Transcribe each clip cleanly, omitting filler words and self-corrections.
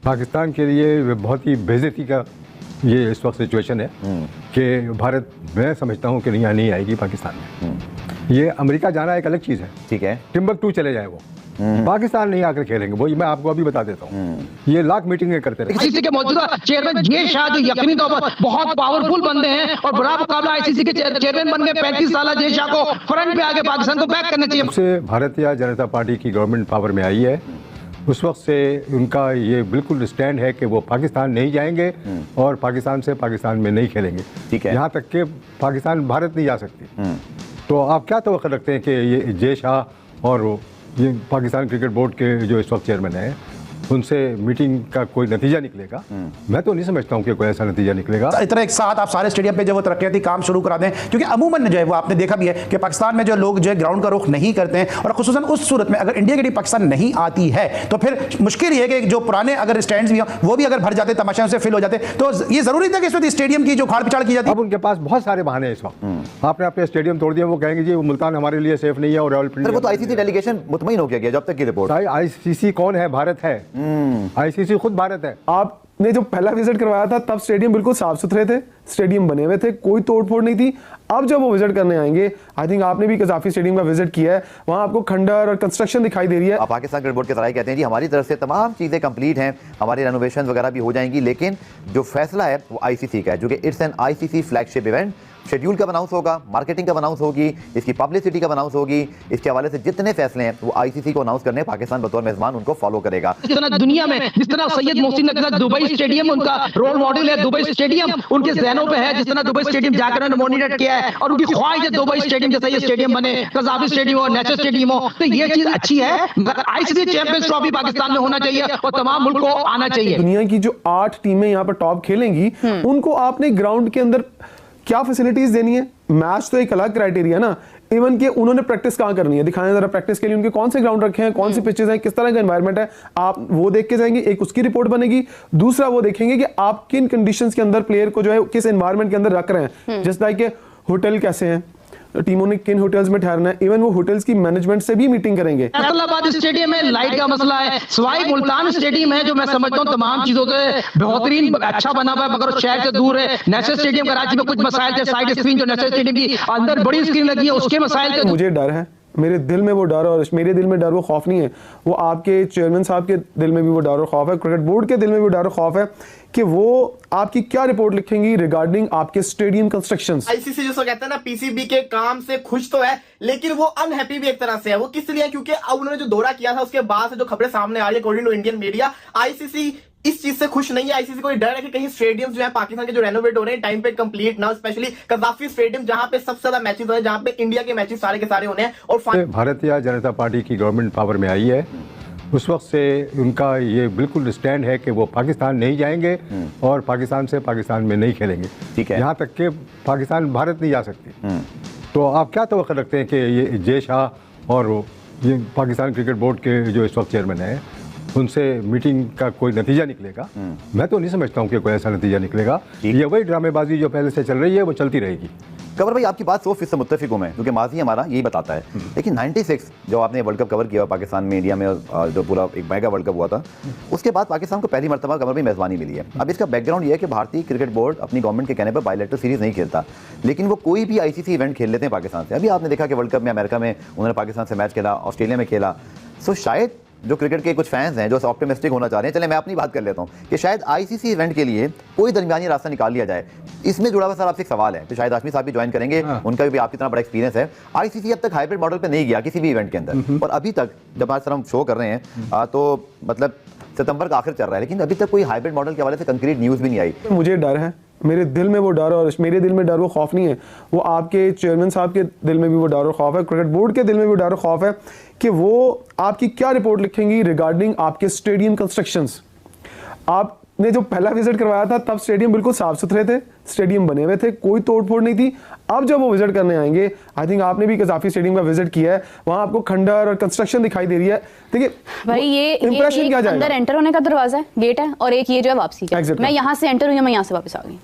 पाकिस्तान के लिए बहुत ही बेइज्जती का ये इस वक्त सिचुएशन है कि भारत, मैं समझता हूँ कि यहाँ नहीं आएगी पाकिस्तान में। ये अमेरिका जाना एक अलग चीज़ है, ठीक है, टिम्बकटू चले जाए वो, पाकिस्तान नहीं आकर खेलेंगे। वो मैं आपको अभी बता देता हूँ, ये लाख मीटिंगें करते रहे। आईसीसी के मौजूदा चेयरमैन ये शाह जो यकीनी तौर पर बहुत पावरफुल बंदे हैं और बड़ा मुकाबला आईसीसी के चेयरमैन बन गए। 35 साल जय शाह को फ्रंट पे आके पाकिस्तान को बैक करना चाहिए। से भारतीय जनता पार्टी की गवर्नमेंट पावर में आई है, उस वक्त से उनका ये बिल्कुल स्टैंड है कि वो पाकिस्तान नहीं जाएंगे और पाकिस्तान से पाकिस्तान में नहीं खेलेंगे। ठीक है, यहाँ तक कि पाकिस्तान भारत नहीं जा सकती। तो आप क्या तवक्को रखते हैं कि ये जय शाह और ये पाकिस्तान क्रिकेट बोर्ड के जो इस वक्त चेयरमैन हैं, उनसे मीटिंग का कोई नतीजा निकलेगा? मैं तो नहीं समझता हूँ कि कोई ऐसा नतीजा निकलेगा। इतना एक साथ आप सारे स्टेडियम पे जो वो तरक्याती काम शुरू करा दें, क्योंकि अमूमन जो है वो आपने देखा भी है कि पाकिस्तान में जो लोग जो है ग्राउंड का रुख नहीं करते हैं, और खुसूसन उस सूरत में अगर इंडिया की टीम पाकिस्तान नहीं आती है तो फिर मुश्किल ये है कि जो पुराने अगर स्टैंड्स भी हो वो भी अगर भर जाते, तमाशाओं से फिल हो जाते, तो ये जरूरी था कि इस वक्त स्टेडियम की जो खाड़ पिछाड़ की जाती है। अब उनके पास बहुत सारे बहाने हैं इस वक्त। आपने अपने स्टेडियम तोड़ दिया, वो कहेंगे जी वो मुल्तान हमारे लिए सेफ नहीं है और रॉयल वो तो आईसीसी डेलीगेशन मुतमईन हो गया जब तक की रिपोर्ट। आईसीसी कौन है? भारत है। आईसीसी खुद भारत है। आपने जो पहला विजिट करवाया था तब स्टेडियम बिल्कुल साफ सुथरे थे, स्टेडियम बने हुए थे, कोई तोड़फोड़ नहीं थी। अब जब वो विजिट करने आएंगे, आई थिंक आपने भी कजाफी स्टेडियम का विजिट किया है, वहां आपको खंडर और कंस्ट्रक्शन दिखाई दे रही है। पाकिस्तान क्रिकेट बोर्ड के सराय कहते हैं जी हमारी तरफ से तमाम चीजें कंप्लीट हैं, हमारी रेनोवेशन वगैरह भी हो जाएंगी, लेकिन जो फैसला है वो आईसीसी का है, जो कि it's an ICC flagship event. Schedule का अनाउंस होगा, मार्केटिंग का अनाउंस होगी, इसकी पब्लिसिटी का अनाउंस होगी, इसके हवाले से जितने फैसले हैं वो आईसीसी को अनाउंस करने, पाकिस्तान बतौर मेजबान उनको फॉलो करेगा। जितना दुनिया में जिस तरह सैयद मोहसिन नकवी दुबई स्टेडियम उनका रोल मॉडल है, दुबई स्टेडियम उनके ज़हनों पे है, जिस तरह दुबई स्टेडियम जाकर उन्होंने मॉनिटर किया है और उनकी ख्वाहिश है दुबई स्टेडियम जैसा ये स्टेडियम बने, कज़ाफी स्टेडियम हो, नेशनल स्टेडियम हो। तो ये चीज अच्छी है, मगर आईसीसी चैंपियंस ट्रॉफी पाकिस्तान में होना चाहिए और तमाम मुल्क को आना चाहिए। दुनिया की जो 8 टीमें यहाँ पर टॉप खेलेंगी, उनको आपने ग्राउंड के अंदर क्या फैसिलिटीज देनी है? मैच तो एक अलग क्राइटेरिया ना, इवन कि उन्होंने प्रैक्टिस कहाँ करनी है, दिखाएं जरा प्रैक्टिस के लिए उनके कौन से ग्राउंड रखे हैं, कौन सी पिचेस हैं, किस तरह का एनवायरनमेंट है, आप वो देख के जाएंगे, एक उसकी रिपोर्ट बनेगी। दूसरा वो देखेंगे कि आप किन कंडीशंस के अंदर प्लेयर को जो है किस एनवायरनमेंट के अंदर रख रहे हैं, जैसे लाइक होटल कैसे हैं, टीमों ने किन होटल्स में ठहरना है, इवन वो होटल्स की मैनेजमेंट से भी मीटिंग करेंगे। फैसलाबाद स्टेडियम में लाइट का मसला है, सवाई मुल्तान स्टेडियम है जो मैं समझता हूँ तमाम चीजों से बेहतरीन अच्छा बना हुआ है, मगर शहर से दूर है। नेशनल स्टेडियम कराची में कुछ मसाइल थे, साइड स्क्रीन जो नेशनल स्टेडियम की अंदर बड़ी स्क्रीन लगी है उसके मसाइल थे। मुझे डर है, मेरे दिल में वो डर और मेरे दिल में डर वो खौफ नहीं है, वो आपके चेयरमैन साहब के दिल में भी वो डर और खौफ है, क्रिकेट बोर्ड के दिल में भी डर और खौफ है कि वो आपकी क्या रिपोर्ट लिखेंगी रिगार्डिंग आपके स्टेडियम कंस्ट्रक्शंस। आईसीसी जिसको कहते हैं ना, पीसीबी के काम से खुश तो है लेकिन वो अनहैप्पी भी एक तरह से है। वो किस लिए? क्योंकि अब उन्होंने जो दौरा किया था उसके बाद से जो खबरें सामने आ रही है according to Indian media, ICC इस चीज से खुश नहीं है। आईसीसी को डर है कि कहीं स्टेडियम जो है पाकिस्तान के जो रेनोवेट हो रहे हैं टाइम पे कंप्लीट ना, स्पेशली कज़ाफी स्टेडियम जहां पे सबसे ज्यादा मैचेस हो रहे हैं, जहां पे इंडिया के मैचेस सारे के सारे होने हैं। और भारतीय जनता पार्टी की गवर्नमेंट पावर में आई है, उस वक्त से उनका ये बिल्कुल स्टैंड है कि वो पाकिस्तान नहीं जाएंगे और पाकिस्तान से पाकिस्तान में नहीं खेलेंगे। ठीक है, यहाँ तक कि पाकिस्तान भारत नहीं जा सकती। तो आप क्या तवक्को रखते हैं कि ये जय शाह और ये पाकिस्तान क्रिकेट बोर्ड के जो इस वक्त चेयरमैन हैं, उनसे मीटिंग का कोई नतीजा निकलेगा? मैं तो नहीं समझता हूँ कि कोई ऐसा नतीजा निकलेगा। ये वही ड्रामेबाजी जो पहले से चल रही है वो चलती रहेगी। कवर भाई आपकी बात 100% मुत्तफिक हूं मैं, क्योंकि माजी हमारा यही बताता है। लेकिन 96 जो आपने वर्ल्ड कप कवर किया पाकिस्तान में, इंडिया में जो पूरा एक मेगा वर्ल्ड कप हुआ था, उसके बाद पाकिस्तान को पहली मरतबा कवर भाई मेज़बानी मिली है। अब इसका बैकग्राउंड ये है कि भारतीय क्रिकेट बोर्ड अपनी गवर्नमेंट के कहने पर बायलैटरल सीरीज नहीं खेलता, लेकिन वो कोई भी आईसीसी इवेंट खेल लेते हैं पाकिस्तान से। अभी आपने देखा कि वर्ल्ड कप में अमेरिका में उन्होंने पाकिस्तान से मैच खेला, ऑस्ट्रेलिया में खेला। सो शायद जो क्रिकेट के कुछ फैंस हैं जो ऑप्टिमिस्टिक होना चाह रहे हैं, चले मैं अपनी बात कर लेता हूं कि शायद आईसीसी इवेंट के लिए कोई दरमियानी रास्ता निकाल लिया जाए। इसमें जुड़ा हुआ सर आपसे एक सवाल है, तो शायद हाशमी साहब भी ज्वाइन करेंगे, उनका भी आपकी तरह बड़ा एक्सपीरियंस है। आईसीसी अब तक हाइब्रिड मॉडल पे नहीं गया किसी भी इवेंट के अंदर, और अभी तक जब आज सर हम शो कर रहे हैं तो मतलब सितंबर का आखिर चल रहा है, लेकिन अभी तक कोई हाइब्रिड मॉडल के हवाले से कंक्रीट न्यूज़ भी नहीं आई। मुझे डर है, मेरे दिल में वो डर और मेरे दिल में डर वो खौफ नहीं है, वो आपके चेयरमैन साहब के दिल में भी वो डर और खौफ है, क्रिकेट बोर्ड के दिल में भी डर और खौफ है कि वो आपकी क्या रिपोर्ट लिखेंगी रिगार्डिंग आपके स्टेडियम कंस्ट्रक्शंस। आपने जो पहला विजिट करवाया था तब स्टेडियम बिल्कुल साफ सुथरे थे, स्टेडियम बने हुए थे, कोई तोड़फोड़ नहीं थी। अब जब वो विजिट करने आएंगे, आई थिंक आपने भी कज़ाफी स्टेडियम का विजिट किया है, वहां आपको खंडर और कंस्ट्रक्शन दिखाई दे रही है। देखिए भाई ये इंप्रेशन क्या जाएगा? अंदर एंटर होने का दरवाजा है, गेट है, और एक ये जो है वापसी का। Exit मैं यहाँ से एंटर हुई, मैं यहाँ से वापस आ गई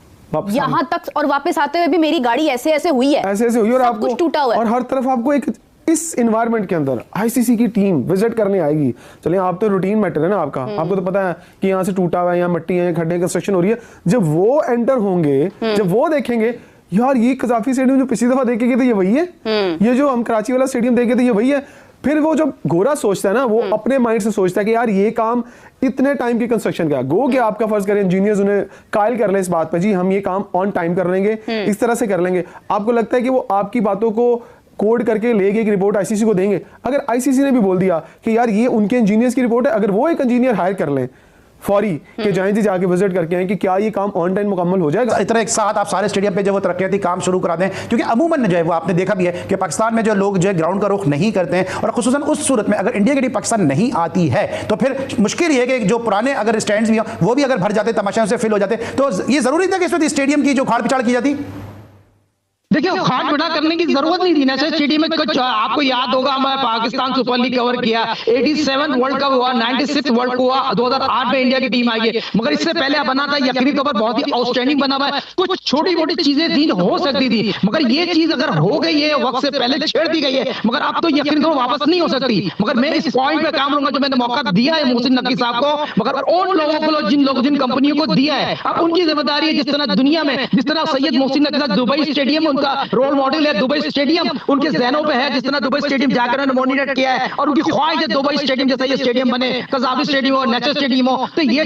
यहाँ तक, और वापस आते हुए भी मेरी गाड़ी ऐसे ऐसे हुई है, ऐसे ऐसे हुई और सब आपको कुछ टूटा हुआ है। और हर तरफ आपको एक इस इन्वायरमेंट के अंदर आईसीसी की टीम विजिट करने आएगी, चलिए आप तो रूटीन मैटर है ना आपका, आपको तो पता है कि यहाँ से टूटा हुआ है, यहाँ मिट्टी है, खड्डे कंस्ट्रक्शन हो रही है, जब वो एंटर होंगे, जब वो देखेंगे यार ये कजाफी स्टेडियम जो पिछली दफा देखे गए थे ये वही है, ये जो हम कराची वाला स्टेडियम देखे थे ये वही है, फिर वो जब गोरा सोचता है ना, वो अपने माइंड से सोचता है कि यार ये काम इतने टाइम की कंस्ट्रक्शन का गो कि आपका फर्ज करें इंजीनियर्स उन्हें कायल कर ले इस बात पे, जी हम ये काम ऑन टाइम कर लेंगे, इस तरह से कर लेंगे, आपको लगता है कि वो आपकी बातों को कोड करके लेके एक रिपोर्ट आईसीसी को देंगे? अगर आईसीसी ने भी बोल दिया कि यार ये उनके इंजीनियर्स की रिपोर्ट है, अगर वो एक इंजीनियर हायर कर लें फौरी कि जाएं जी जाके विजिट करके आए कि क्या ये काम ऑन टाइम मुकम्मल हो जाएगा, इतना एक साथ आप सारे स्टेडियम पे जो वो तरक्याती काम शुरू करा दें, क्योंकि अमूमन जो है वो आपने देखा भी है कि पाकिस्तान में जो लोग जो है ग्राउंड का रुख नहीं करते हैं, और खुसूसन उस सूरत में अगर इंडिया की टीम पाकिस्तान नहीं आती है तो फिर मुश्किल ये है कि जो पुराने अगर स्टैंड्स भी हो वो भी अगर भर जाते, तमाशाओं से फिल हो जाते, तो ये जरूरी था कि इसमें स्टेडियम की जो खाड़ पिछाड़ की जाती। देखिए खाट बिठा करने की जरूरत नहीं थी, नेशनल स्टेडियम में कुछ आपको याद होगा, मैं पाकिस्तान सुपर लीग कवर किया, 87 वर्ल्ड कप हुआ, 96 वर्ल्ड कप हुआ, 2008 में इंडिया की टीम आई है, मगर इससे पहले बना था यकीनी तौर पर बहुत ही आउटस्टैंडिंग बना हुआ है, कुछ छोटी मोटी चीजें थी हो सकती थी, मगर ये चीज अगर हो गई है वक्त से पहले छेड़ दी गई है, मगर अब तो यकीनी तौर वापस नहीं हो सकती। मगर मैं इस पॉइंट पे काम लूंगा जो मैंने मौका दिया है मोहसिन नकवी साहब को, मगर उन लोगों को जिन कंपनियों को दिया है अब उनकी जिम्मेदारी है, जिस तरह दुनिया में जिस तरह सैयद मोहसिन नकवी साहब दुबई स्टेडियम उनका रोल मॉडल है, दुबई स्टेडियम उनके ज़हनों पे है, जिस तरह दुबई स्टेडियम जाकर उन्होंने मॉनिटर किया है और उनकी ख्वाहिश है दुबई स्टेडियम जैसा ये स्टेडियम बने, कज़ाफी स्टेडियम हो, नेचर स्टेडियम हो, तो ये